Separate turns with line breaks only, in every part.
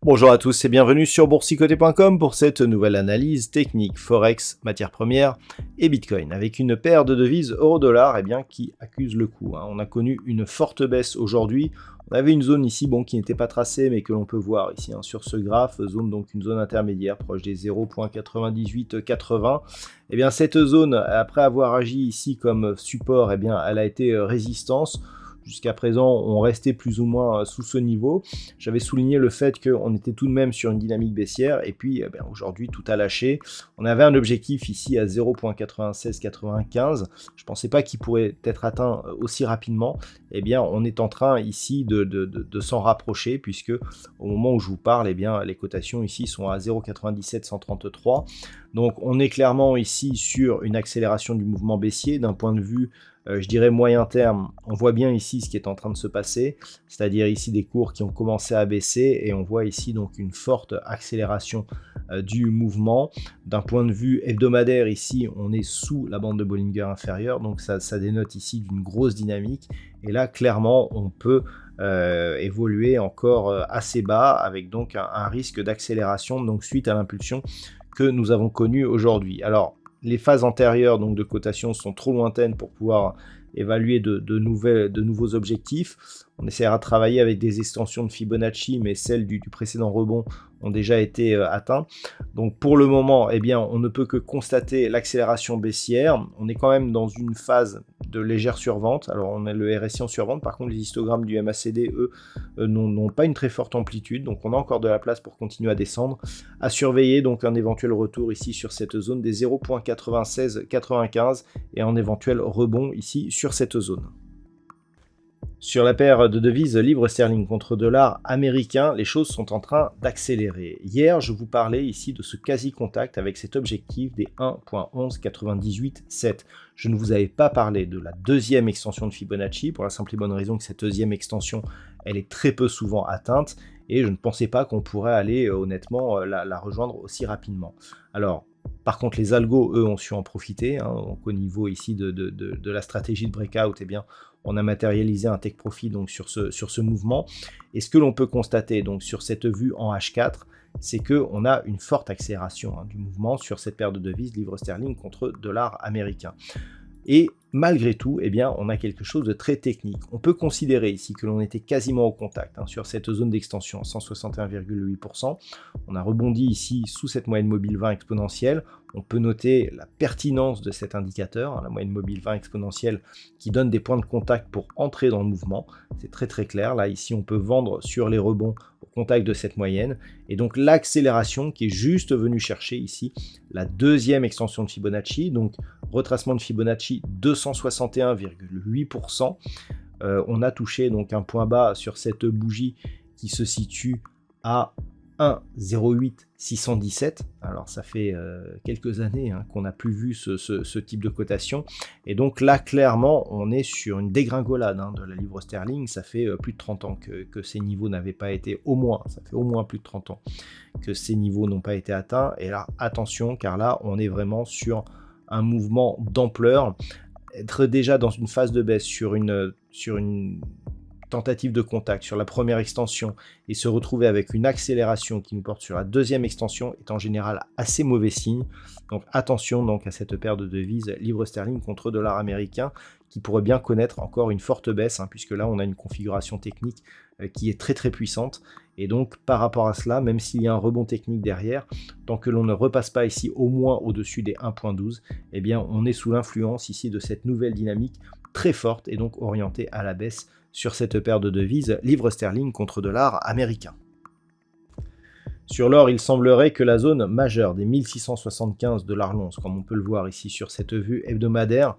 Bonjour à tous et bienvenue sur boursicoté.com pour cette nouvelle analyse technique Forex, matières premières et Bitcoin avec une paire de devises euro-dollar qui accuse le coup. On a connu une forte baisse aujourd'hui. On avait une zone ici qui n'était pas tracée mais que l'on peut voir ici sur ce graphe, une zone intermédiaire proche des 0.9880. Cette zone, après avoir agi ici comme support, elle a été résistance. Jusqu'à présent, on restait plus ou moins sous ce niveau. J'avais souligné le fait qu'on était tout de même sur une dynamique baissière. Et puis, aujourd'hui, tout a lâché. On avait un objectif ici à 0.9695. Je ne pensais pas qu'il pourrait être atteint aussi rapidement. On est en train ici de s'en rapprocher, puisque au moment où je vous parle, les cotations ici sont à 0,97133. Donc, on est clairement ici sur une accélération du mouvement baissier d'un point de vue je dirais moyen terme. On voit bien ici ce qui est en train de se passer, c'est-à-dire ici des cours qui ont commencé à baisser et on voit ici donc une forte accélération du mouvement. D'un point de vue hebdomadaire ici, on est sous la bande de Bollinger inférieure, donc ça dénote ici d'une grosse dynamique et là clairement on peut évoluer encore assez bas avec donc un risque d'accélération donc suite à l'impulsion que nous avons connue aujourd'hui. Alors les phases antérieures donc de cotation sont trop lointaines pour pouvoir évaluer de nouveaux objectifs. On essaiera de travailler avec des extensions de Fibonacci, mais celles du précédent rebond ont déjà été atteintes. Donc pour le moment, on ne peut que constater l'accélération baissière. On est quand même dans une phase de légère survente. Alors on a le RSI en survente, par contre les histogrammes du MACD, eux, n'ont pas une très forte amplitude. Donc on a encore de la place pour continuer à descendre. À surveiller donc un éventuel retour ici sur cette zone des 0.9695 et un éventuel rebond ici sur cette zone. Sur la paire de devises livre sterling contre dollar américain, les choses sont en train d'accélérer. Hier, je vous parlais ici de ce quasi-contact avec cet objectif des 1.11987. Je ne vous avais pas parlé de la deuxième extension de Fibonacci, pour la simple et bonne raison que cette deuxième extension, elle est très peu souvent atteinte, et je ne pensais pas qu'on pourrait aller honnêtement la rejoindre aussi rapidement. Alors, par contre, les algos, eux, ont su en profiter. Donc, au niveau ici de la stratégie de breakout, on a matérialisé un take profit donc, sur ce mouvement. Et ce que l'on peut constater donc, sur cette vue en H4, c'est qu'on a une forte accélération du mouvement sur cette paire de devises livre sterling contre dollar américain. Et malgré tout, on a quelque chose de très technique. On peut considérer ici que l'on était quasiment au contact sur cette zone d'extension à 161,8%. On a rebondi ici sous cette moyenne mobile 20 exponentielle. On peut noter la pertinence de cet indicateur, la moyenne mobile 20 exponentielle qui donne des points de contact pour entrer dans le mouvement. C'est très très clair. Là, ici, on peut vendre sur les rebonds au contact de cette moyenne. Et donc, l'accélération qui est juste venue chercher ici la deuxième extension de Fibonacci. Donc, retracement de Fibonacci 261,8%. On a touché donc un point bas sur cette bougie qui se situe à 1,08617. Alors ça fait quelques années qu'on n'a plus vu ce type de cotation. Et donc là, clairement, on est sur une dégringolade de la livre sterling. Ça fait plus de 30 ans que ces niveaux n'avaient pas été, ça fait au moins plus de 30 ans que ces niveaux n'ont pas été atteints. Et là, attention, car là, on est vraiment sur un mouvement d'ampleur. Être déjà dans une phase de baisse sur une tentative de contact sur la première extension et se retrouver avec une accélération qui nous porte sur la deuxième extension est en général assez mauvais signe. Donc attention donc à cette paire de devises livre sterling contre dollar américain qui pourrait bien connaître encore une forte baisse puisque là on a une configuration technique qui est très très puissante et donc par rapport à cela, même s'il y a un rebond technique derrière, tant que l'on ne repasse pas ici au moins au-dessus des 1.12, on est sous l'influence ici de cette nouvelle dynamique très forte et donc orientée à la baisse sur cette paire de devises livre sterling contre dollar américain. Sur l'or, il semblerait que la zone majeure des 1675 $ l'once, comme on peut le voir ici sur cette vue hebdomadaire,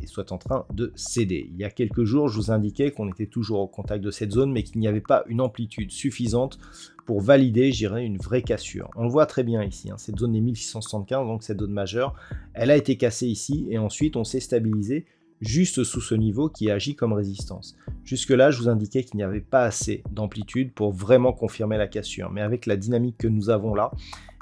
soit en train de céder. Il y a quelques jours, je vous indiquais qu'on était toujours au contact de cette zone, mais qu'il n'y avait pas une amplitude suffisante pour valider, je dirais, une vraie cassure. On le voit très bien ici, hein, cette zone des 1675, donc cette zone majeure, elle a été cassée ici, et ensuite on s'est stabilisé juste sous ce niveau qui agit comme résistance. Jusque là, je vous indiquais qu'il n'y avait pas assez d'amplitude pour vraiment confirmer la cassure, mais avec la dynamique que nous avons là,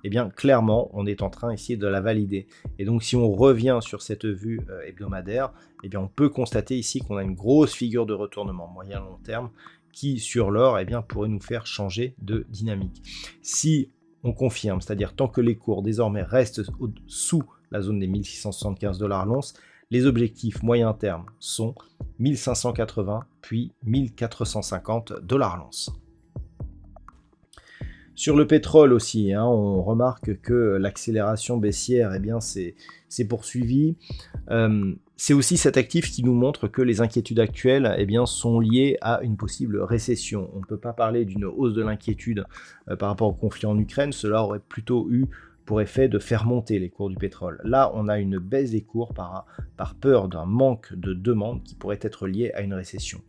eh bien clairement, on est en train ici de la valider. Et donc si on revient sur cette vue hebdomadaire, eh bien on peut constater ici qu'on a une grosse figure de retournement moyen-long terme qui sur l'or eh bien pourrait nous faire changer de dynamique. Si on confirme, c'est-à-dire tant que les cours désormais restent sous la zone des 1675 $ l'once, les objectifs moyen terme sont 1580 puis 1450 $ l'once. Sur le pétrole aussi, hein, on remarque que l'accélération baissière eh bien, c'est poursuivie. C'est aussi cet actif qui nous montre que les inquiétudes actuelles eh bien, sont liées à une possible récession. On ne peut pas parler d'une hausse de l'inquiétude par rapport au conflit en Ukraine, cela aurait plutôt eu pour effet de faire monter les cours du pétrole. Là, on a une baisse des cours par peur d'un manque de demande qui pourrait être lié à une récession.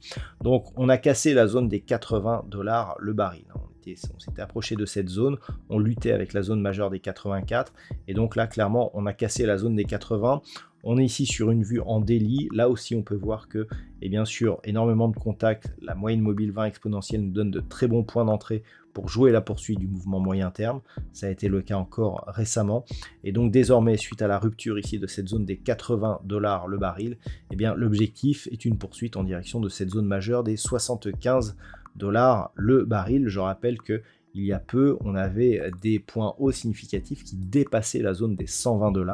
Donc, on a cassé la zone des 80 $ le baril. On s'était approché de cette zone, on luttait avec la zone majeure des 84, et donc là, clairement, on a cassé la zone des 80. On est ici sur une vue en daily. Là aussi, on peut voir que, et bien sûr, énormément de contacts. La moyenne mobile 20 exponentielle nous donne de très bons points d'entrée pour jouer la poursuite du mouvement moyen terme. Ça a été le cas encore récemment. Et donc désormais, suite à la rupture ici de cette zone des 80 $ le baril, eh bien l'objectif est une poursuite en direction de cette zone majeure des 75 $ le baril. Je rappelle que il y a peu, on avait des points hauts significatifs qui dépassaient la zone des 120 $.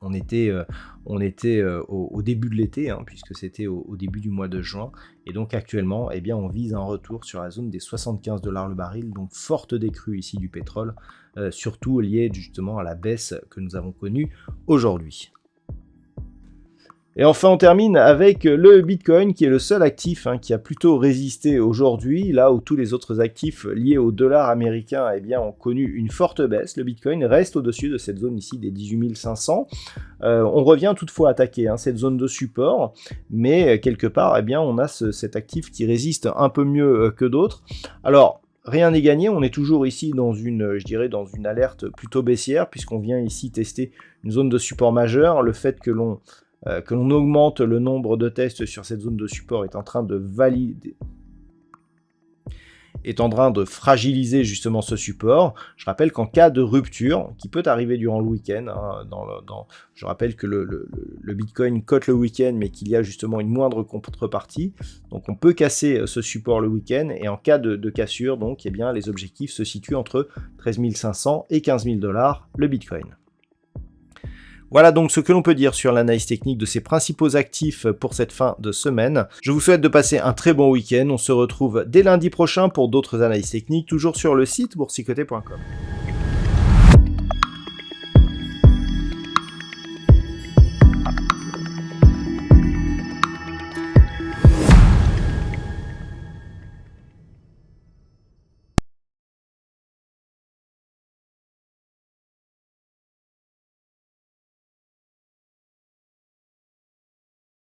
On était au début de l'été, hein, puisque c'était au début du mois de juin. Et donc actuellement, eh bien, on vise un retour sur la zone des 75 $ le baril, donc forte décrue ici du pétrole, surtout liée justement à la baisse que nous avons connue aujourd'hui. Et enfin, on termine avec le Bitcoin, qui est le seul actif qui a plutôt résisté aujourd'hui, là où tous les autres actifs liés au dollar américain eh bien, ont connu une forte baisse. Le Bitcoin reste au-dessus de cette zone ici des 18 500. On revient toutefois attaquer cette zone de support, mais quelque part, eh bien, on a cet actif qui résiste un peu mieux que d'autres. Alors, rien n'est gagné, on est toujours ici dans une alerte plutôt baissière, puisqu'on vient ici tester une zone de support majeure. Le fait que l'on augmente le nombre de tests sur cette zone de support est en train de fragiliser justement ce support. Je rappelle qu'en cas de rupture, qui peut arriver durant le week-end, je rappelle que le Bitcoin cote le week-end, mais qu'il y a justement une moindre contrepartie. Donc on peut casser ce support le week-end, et en cas de cassure, donc, eh bien, les objectifs se situent entre 13 500 et 15 000 $ le Bitcoin. Voilà donc ce que l'on peut dire sur l'analyse technique de ces principaux actifs pour cette fin de semaine. Je vous souhaite de passer un très bon week-end. On se retrouve dès lundi prochain pour d'autres analyses techniques, toujours sur le site boursicoté.com.